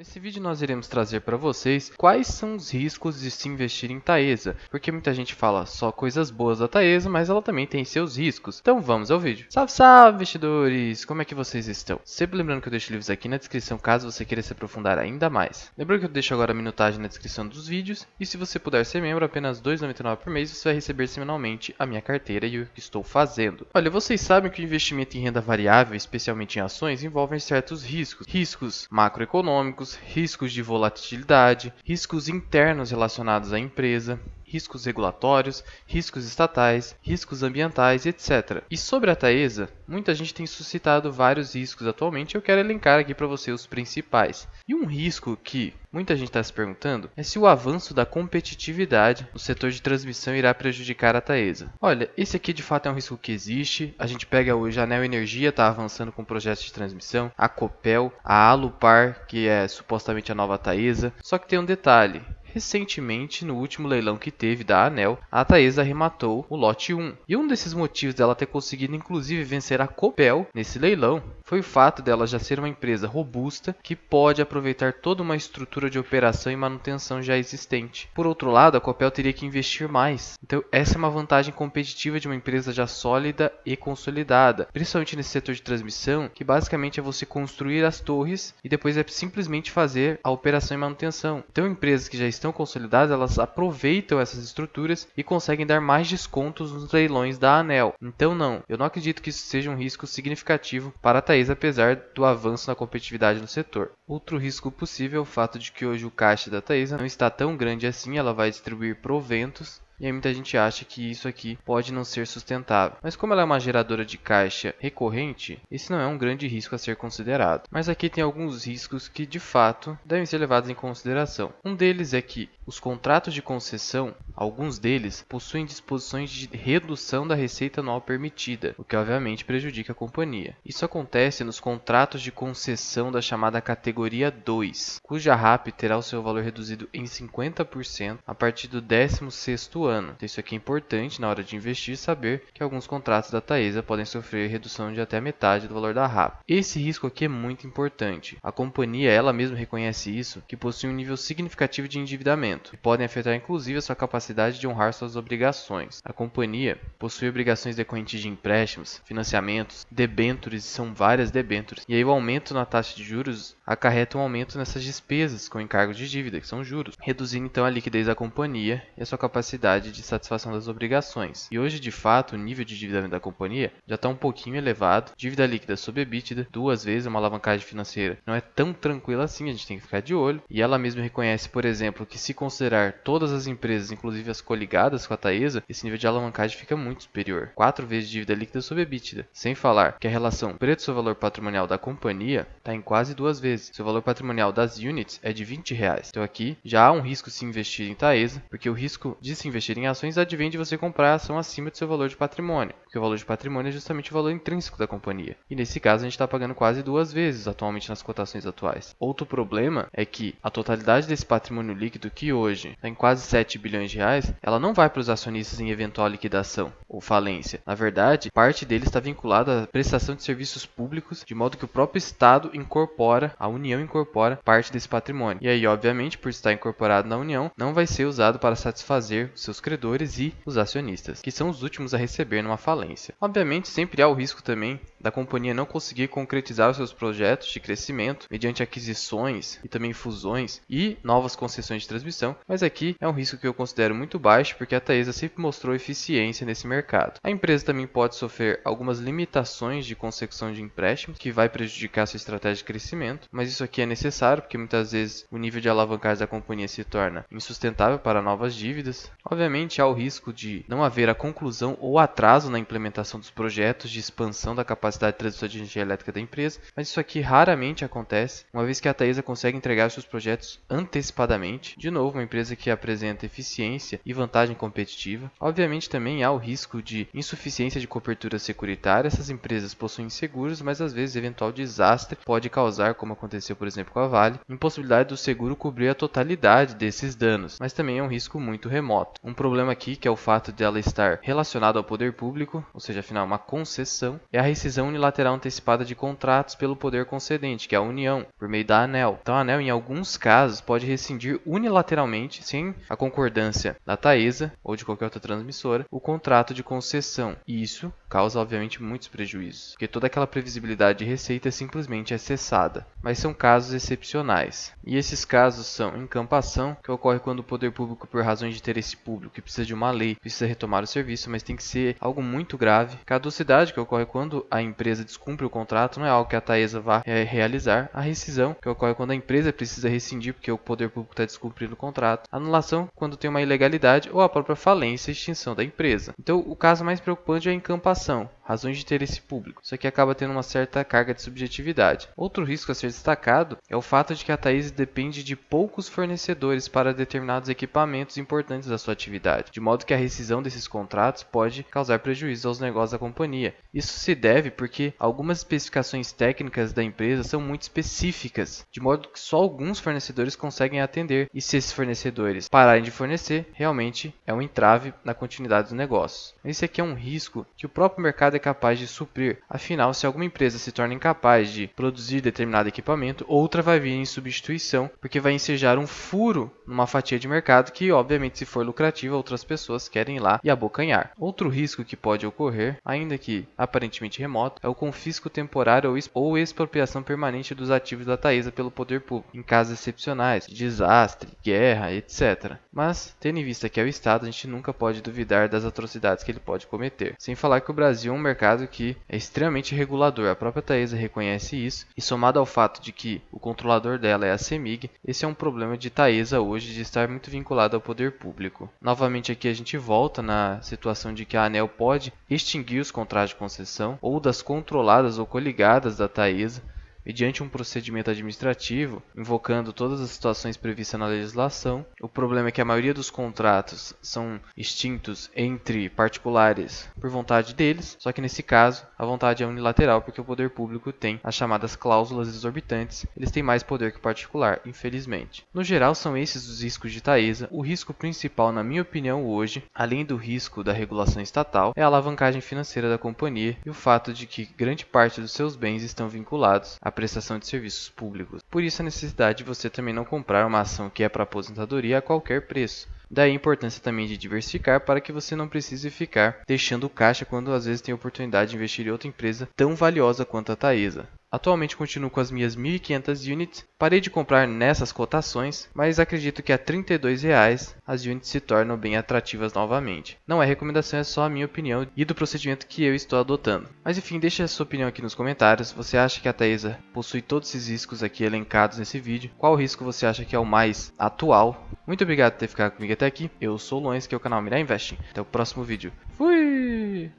Nesse vídeo nós iremos trazer para vocês quais são os riscos de se investir em Taesa, porque muita gente fala só coisas boas da Taesa, mas ela também tem seus riscos. Então vamos ao vídeo. Salve, salve, investidores! Como é que vocês estão? Sempre lembrando que eu deixo livros aqui na descrição caso você queira se aprofundar ainda mais. Lembrando que eu deixo agora a minutagem na descrição dos vídeos, e se você puder ser membro, apenas R$ 2,99 por mês, você vai receber semanalmente a minha carteira e o que estou fazendo. Olha, vocês sabem que o investimento em renda variável, especialmente em ações, envolve certos riscos. Riscos macroeconômicos, riscos de volatilidade, riscos internos relacionados à empresa, riscos regulatórios, riscos estatais, riscos ambientais, etc. E sobre a Taesa, muita gente tem suscitado vários riscos atualmente e eu quero elencar aqui para você os principais. E um risco que muita gente está se perguntando é se o avanço da competitividade no setor de transmissão irá prejudicar a Taesa. Olha, esse aqui de fato é um risco que existe. A gente pega hoje a Neo Energia está avançando com projetos de transmissão, a Copel, a Alupar, que é supostamente a nova Taesa. Só que tem um detalhe. Recentemente, no último leilão que teve da ANEEL, a Taesa arrematou o lote 1. E um desses motivos dela ter conseguido inclusive vencer a Copel nesse leilão foi o fato dela já ser uma empresa robusta que pode aproveitar toda uma estrutura de operação e manutenção já existente. Por outro lado, a Copel teria que investir mais. Então essa é uma vantagem competitiva de uma empresa já sólida e consolidada, principalmente nesse setor de transmissão, que basicamente é você construir as torres e depois é simplesmente fazer a operação e manutenção. Então empresas que já estão consolidadas, elas aproveitam essas estruturas e conseguem dar mais descontos nos leilões da ANEEL. Então eu não acredito que isso seja um risco significativo para a Taesa, apesar do avanço na competitividade no setor. Outro risco possível é o fato de que hoje o caixa da Taesa não está tão grande assim, ela vai distribuir proventos. E aí muita gente acha que isso aqui pode não ser sustentável. Mas como ela é uma geradora de caixa recorrente, esse não é um grande risco a ser considerado. Mas aqui tem alguns riscos que de fato devem ser levados em consideração. Um deles é que os contratos de concessão, alguns deles, possuem disposições de redução da receita anual permitida, o que obviamente prejudica a companhia. Isso acontece nos contratos de concessão da chamada categoria 2, cuja RAP terá o seu valor reduzido em 50% a partir do 16º ano. Então, isso aqui é importante na hora de investir, saber que alguns contratos da Taesa podem sofrer redução de até metade do valor da RAP. Esse risco aqui é muito importante. A companhia, ela mesma reconhece isso, que possui um nível significativo de endividamento, e podem afetar inclusive a sua capacidade de honrar suas obrigações. A companhia possui obrigações decorrentes de empréstimos, financiamentos, debêntures, são várias debêntures, e aí o aumento na taxa de juros acarreta um aumento nessas despesas com encargos de dívida, que são juros, reduzindo então a liquidez da companhia e a sua capacidade de satisfação das obrigações. E hoje, de fato, o nível de endividamento da companhia já está um pouquinho elevado. Dívida líquida sobre EBITDA, 2 vezes, uma alavancagem financeira não é tão tranquila assim, a gente tem que ficar de olho. E ela mesma reconhece, por exemplo, que se considerar todas as empresas, inclusive as coligadas com a Taesa, esse nível de alavancagem fica muito superior. 4 vezes dívida líquida sobre EBITDA. Sem falar que a relação preço sobre valor patrimonial da companhia está em quase 2 vezes. Seu valor patrimonial das units é de R$20. Então aqui já há um risco de se investir em Taesa, porque o risco de se investir em ações advém de você comprar a ação acima do seu valor de patrimônio, porque o valor de patrimônio é justamente o valor intrínseco da companhia. E nesse caso a gente está pagando quase 2 vezes atualmente nas cotações atuais. Outro problema é que a totalidade desse patrimônio líquido, que hoje está em quase R$7 bilhões, ela não vai para os acionistas em eventual liquidação ou falência. Na verdade, parte dele está vinculada à prestação de serviços públicos, de modo que o próprio Estado incorpora, a União incorpora parte desse patrimônio. E aí, obviamente, por estar incorporado na União, não vai ser usado para satisfazer os seus credores e os acionistas, que são os últimos a receber numa falência. Obviamente, sempre há o risco também da companhia não conseguir concretizar os seus projetos de crescimento mediante aquisições e também fusões e novas concessões de transmissão, mas aqui é um risco que eu considero muito baixo porque a Taesa sempre mostrou eficiência nesse mercado. A empresa também pode sofrer algumas limitações de consecução de empréstimos, que vai prejudicar sua estratégia de crescimento, mas isso aqui é necessário porque muitas vezes o nível de alavancagem da companhia se torna insustentável para novas dívidas. Obviamente há o risco de não haver a conclusão ou atraso na implementação dos projetos de expansão da capacidade de transmissão de energia elétrica da empresa, mas isso aqui raramente acontece, uma vez que a Taesa consegue entregar seus projetos antecipadamente. De novo, uma empresa que apresenta eficiência e vantagem competitiva. Obviamente também há o risco de insuficiência de cobertura securitária. Essas empresas possuem seguros, mas às vezes eventual desastre pode causar, como aconteceu por exemplo com a Vale, impossibilidade do seguro cobrir a totalidade desses danos, mas também é um risco muito remoto. Um problema aqui, que é o fato de ela estar relacionada ao poder público, ou seja, afinal uma concessão, é a rescisão rescisão unilateral antecipada de contratos pelo poder concedente, que é a União, por meio da ANEEL. Então a ANEEL, em alguns casos, pode rescindir unilateralmente, sem a concordância da Taesa ou de qualquer outra transmissora, o contrato de concessão. E isso causa, obviamente, muitos prejuízos, porque toda aquela previsibilidade de receita simplesmente é cessada. Mas são casos excepcionais. E esses casos são encampação, que ocorre quando o poder público, por razões de interesse público, que precisa de uma lei, precisa retomar o serviço, mas tem que ser algo muito grave. Caducidade, que ocorre quando a empresa descumpre o contrato, não é algo que a Taesa vá realizar. A rescisão, que ocorre quando a empresa precisa rescindir porque o poder público está descumprindo o contrato. Anulação, quando tem uma ilegalidade ou a própria falência e extinção da empresa. Então, o caso mais preocupante é a encampação, razões de interesse público. Isso aqui acaba tendo uma certa carga de subjetividade. Outro risco a ser destacado é o fato de que a Taesa depende de poucos fornecedores para determinados equipamentos importantes da sua atividade, de modo que a rescisão desses contratos pode causar prejuízo aos negócios da companhia. Isso se deve porque algumas especificações técnicas da empresa são muito específicas, de modo que só alguns fornecedores conseguem atender, e se esses fornecedores pararem de fornecer, realmente é um entrave na continuidade dos negócios. Esse aqui é um risco que o próprio mercado é capaz de suprir. Afinal, se alguma empresa se torna incapaz de produzir determinado equipamento, outra vai vir em substituição, porque vai ensejar um furo numa fatia de mercado que, obviamente, se for lucrativa, outras pessoas querem ir lá e abocanhar. Outro risco que pode ocorrer, ainda que aparentemente remoto, é o confisco temporário ou expropriação permanente dos ativos da Taesa pelo poder público, em casos excepcionais, de desastre, guerra, etc. Mas, tendo em vista que é o Estado, a gente nunca pode duvidar das atrocidades que ele pode cometer. Sem falar que o Brasil é um mercado que é extremamente regulador, a própria Taesa reconhece isso, e somado ao fato de que o controlador dela é a CEMIG, esse é um problema de Taesa hoje de estar muito vinculado ao poder público. Novamente aqui a gente volta na situação de que a ANEEL pode extinguir os contratos de concessão ou das controladas ou coligadas da Taesa, mediante um procedimento administrativo, invocando todas as situações previstas na legislação. O problema é que a maioria dos contratos são extintos entre particulares por vontade deles, só que nesse caso a vontade é unilateral porque o poder público tem as chamadas cláusulas exorbitantes, eles têm mais poder que o particular, infelizmente. No geral, são esses os riscos de Taesa. O risco principal, na minha opinião hoje, além do risco da regulação estatal, é a alavancagem financeira da companhia e o fato de que grande parte dos seus bens estão vinculados à prestação de serviços públicos. Por isso a necessidade de você também não comprar uma ação que é para aposentadoria a qualquer preço. Daí a importância também de diversificar para que você não precise ficar deixando caixa quando às vezes tem a oportunidade de investir em outra empresa tão valiosa quanto a Taesa. Atualmente continuo com as minhas 1.500 units, parei de comprar nessas cotações, mas acredito que a R$ 32 as units se tornam bem atrativas novamente. Não é recomendação, é só a minha opinião e do procedimento que eu estou adotando. Mas enfim, deixe a sua opinião aqui nos comentários. Você acha que a Taesa possui todos esses riscos aqui elencados nesse vídeo? Qual risco você acha que é o mais atual? Muito obrigado por ter ficado comigo até aqui. Eu sou o Luan, esse aqui é o canal Mirai Investing. Até o próximo vídeo. Fui!